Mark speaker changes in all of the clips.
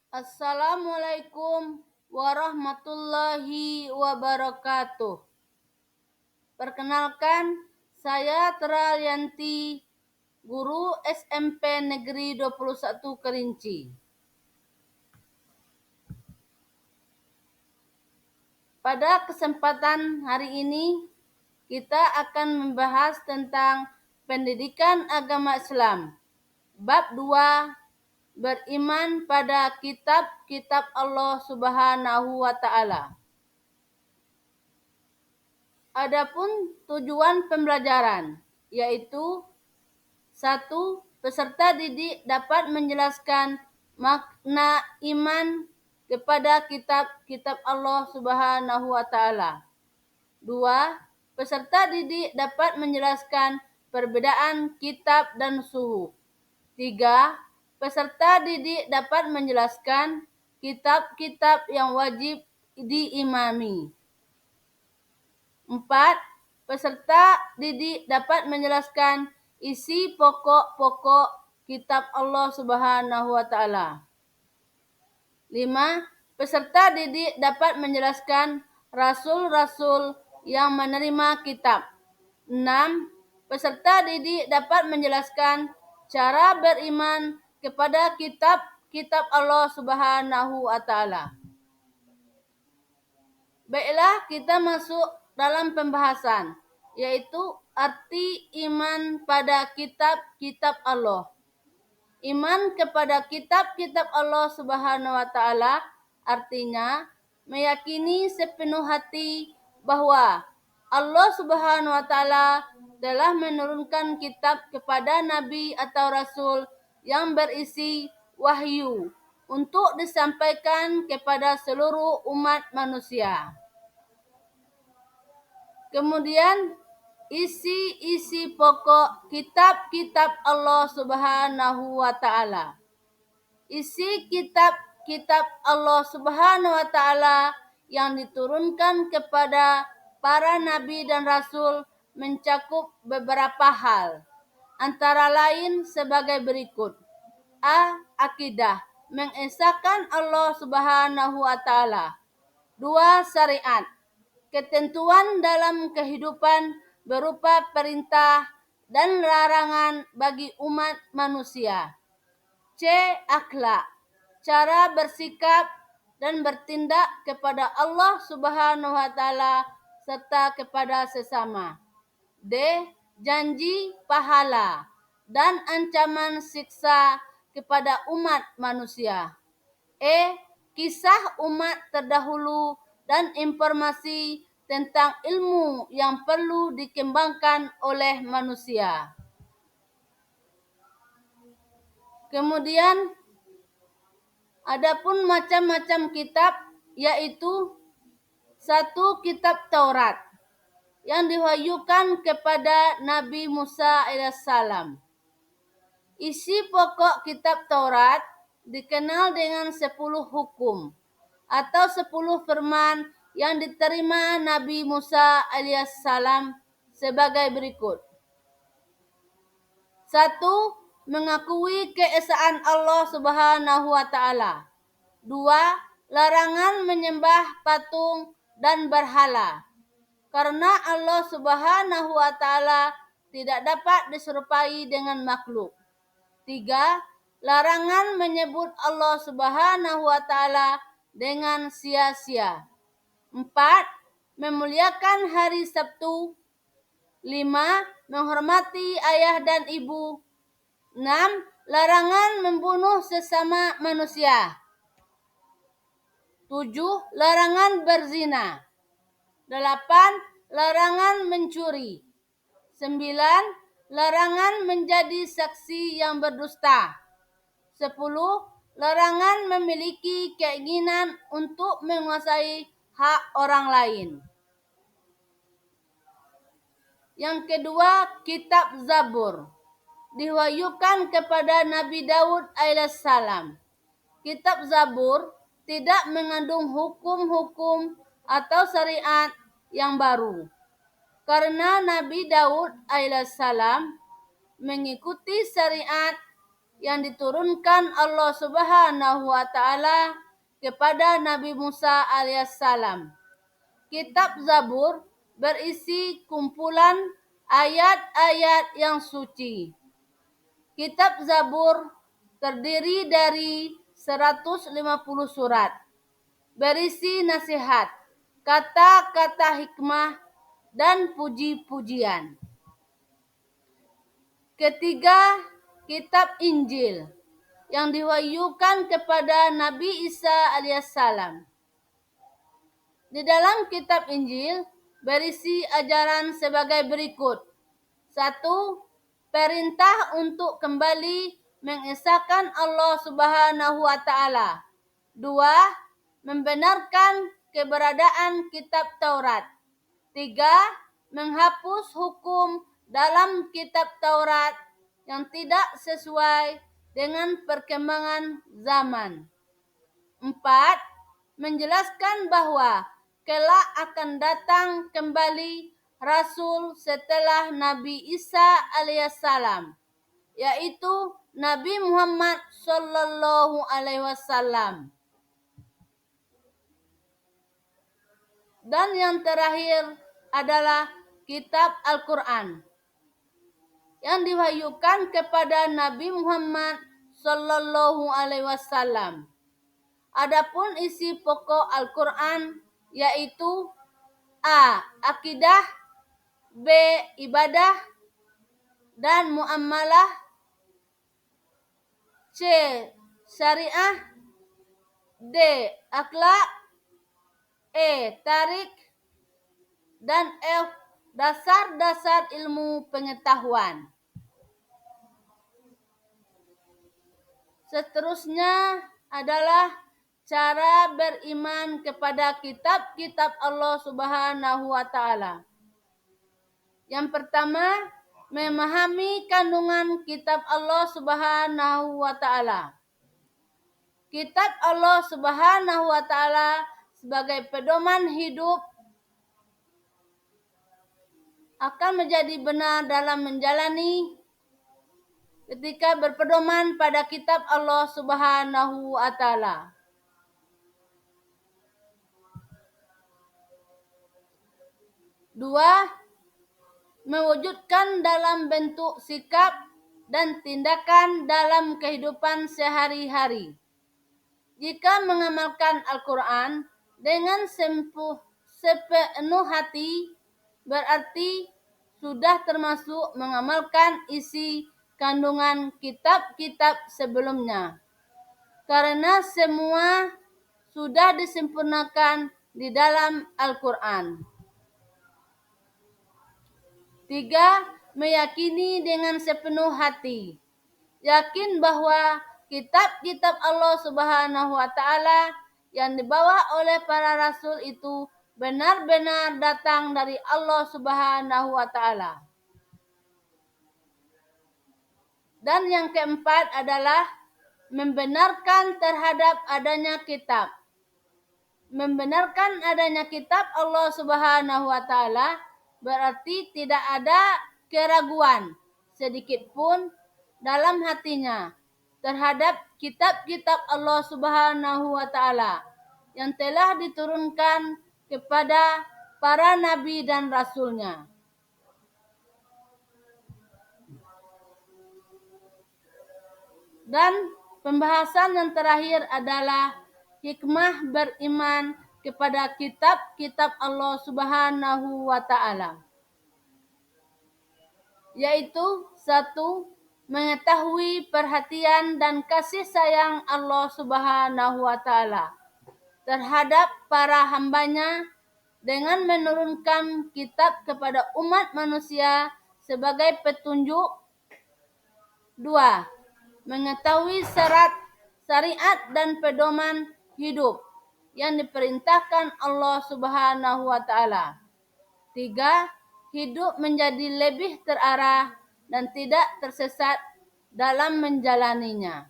Speaker 1: Assalamualaikum warahmatullahi wabarakatuh. Perkenalkan, saya Teralianti, guru SMP Negeri 21 Kerinci. Pada kesempatan hari ini, kita akan membahas tentang pendidikan agama Islam. Bab 2, beriman pada kitab-kitab Allah Subhanahu wa Ta'ala. Adapun tujuan pembelajaran, yaitu 1. Peserta didik dapat menjelaskan makna iman kepada kitab-kitab Allah Subhanahu wa Ta'ala. 2. Peserta didik dapat menjelaskan perbedaan kitab dan suhu. 3. Peserta didik dapat menjelaskan kitab-kitab yang wajib diimami. 4. Peserta didik dapat menjelaskan isi pokok-pokok kitab Allah Subhanahu wa Ta'ala. 5. Peserta didik dapat menjelaskan rasul-rasul yang menerima kitab. 6. Peserta didik dapat menjelaskan cara beriman kepada kitab-kitab Allah Subhanahu wa Ta'ala. Baiklah, kita masuk dalam pembahasan, yaitu arti iman pada kitab-kitab Allah. Iman kepada kitab-kitab Allah Subhanahu wa Ta'ala artinya meyakini sepenuh hati bahwa Allah Subhanahu wa Ta'ala telah menurunkan kitab kepada nabi atau rasul yang berisi wahyu untuk disampaikan kepada seluruh umat manusia. Kemudian isi pokok kitab-kitab Allah Subhanahu wa Ta'ala. Isi kitab-kitab Allah Subhanahu wa Ta'ala yang diturunkan kepada para nabi dan rasul mencakup beberapa hal. Antara lain sebagai berikut. A. Akidah, mengesahkan Allah Subhanahu wa Ta'ala. 2. Syariat, ketentuan dalam kehidupan berupa perintah dan larangan bagi umat manusia. C. Akhlak, cara bersikap dan bertindak kepada Allah Subhanahu wa Ta'ala serta kepada sesama. D. Janji pahala dan ancaman siksa kepada umat manusia. E. Kisah umat terdahulu dan informasi tentang ilmu yang perlu dikembangkan oleh manusia. Kemudian adapun macam-macam kitab, yaitu 1. Kitab Taurat yang diwahyukan kepada Nabi Musa alaihissalam. Isi pokok kitab Taurat dikenal dengan 10 hukum atau 10 firman yang diterima Nabi Musa alaihissalam sebagai berikut. 1. Mengakui keesaan Allah Subhanahu wa Ta'ala. 2. Larangan menyembah patung dan berhala, karena Allah Subhanahu wa Ta'ala tidak dapat diserupai dengan makhluk. 3. Larangan menyebut Allah Subhanahu wa Ta'ala dengan sia-sia. 4. Memuliakan hari Sabtu. 5. Menghormati ayah dan ibu. 6. Larangan membunuh sesama manusia. 7. Larangan berzina. 8. Larangan mencuri. 9. Larangan menjadi saksi yang berdusta. 10. Larangan memiliki keinginan untuk menguasai hak orang lain. Yang kedua, kitab Zabur diwahyukan kepada Nabi Daud alaihissalam. Kitab Zabur tidak mengandung hukum-hukum atau syariat yang baru, karena Nabi Daud alaihissalam mengikuti syariat yang diturunkan Allah Subhanahu wa taala kepada Nabi Musa alaihissalam. Kitab Zabur berisi kumpulan ayat-ayat yang suci. Kitab Zabur terdiri dari 150 surat, berisi nasihat, kata-kata hikmah, dan puji-pujian. Ketiga, kitab Injil yang diwahyukan kepada Nabi Isa alaihissalam. Di dalam kitab Injil berisi ajaran sebagai berikut. 1. Perintah untuk kembali mengesahkan Allah Subhanahu wa taala. 2. Membenarkan keberadaan kitab Taurat. 3. Menghapus hukum dalam kitab Taurat yang tidak sesuai dengan perkembangan zaman. 4. Menjelaskan bahwa kelak akan datang kembali Rasul setelah Nabi Isa alaihissalam, yaitu Nabi Muhammad sallallahu alaihi wasallam. Dan yang terakhir adalah kitab Al-Quran yang diwahyukan kepada Nabi Muhammad sallallahu alaihi wasallam. Adapun isi pokok Al-Quran yaitu A. Akidah, B. Ibadah dan muamalah, C. Syariah, D. Akhlak, E. Tarik, dan F. Dasar-dasar ilmu pengetahuan. Seterusnya adalah cara beriman kepada kitab-kitab Allah Subhanahu wa taala. Yang pertama, memahami kandungan kitab Allah Subhanahu wa taala. Kitab Allah Subhanahu wa taala sebagai pedoman hidup akan menjadi benar dalam menjalani ketika berpedoman pada kitab Allah Subhanahu wa taala. Dua, mewujudkan dalam bentuk sikap dan tindakan dalam kehidupan sehari-hari. Jika mengamalkan Al-Quran dengan sepenuh hati, berarti sudah termasuk mengamalkan isi kandungan kitab-kitab sebelumnya. Karena semua sudah disempurnakan di dalam Al-Quran. 3. Meyakini dengan sepenuh hati. Yakin bahwa kitab-kitab Allah Subhanahu wa taala yang dibawa oleh para rasul itu benar-benar datang dari Allah Subhanahu wa taala. Dan yang keempat adalah membenarkan terhadap adanya kitab. Membenarkan adanya kitab Allah Subhanahu wa taala berarti tidak ada keraguan sedikit pun dalam hatinya terhadap kitab-kitab Allah Subhanahu wa taala yang telah diturunkan kepada para nabi dan rasulnya. Dan pembahasan yang terakhir adalah hikmah beriman kepada kitab-kitab Allah Subhanahu wa taala. Yaitu 1. Mengetahui perhatian dan kasih sayang Allah Subhanahu wa taala terhadap para hambanya dengan menurunkan kitab kepada umat manusia sebagai petunjuk. 2. Mengetahui syariat dan pedoman hidup yang diperintahkan Allah Subhanahu wa taala. 3. Hidup menjadi lebih terarah dan tidak tersesat dalam menjalaninya.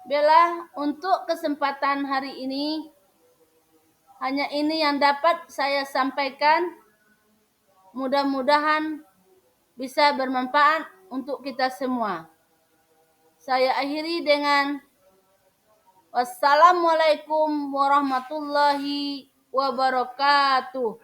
Speaker 1: Baiklah, untuk kesempatan hari ini hanya ini yang dapat saya sampaikan. Mudah-mudahan bisa bermanfaat untuk kita semua. Saya akhiri dengan wassalamualaikum warahmatullahi wabarakatuh.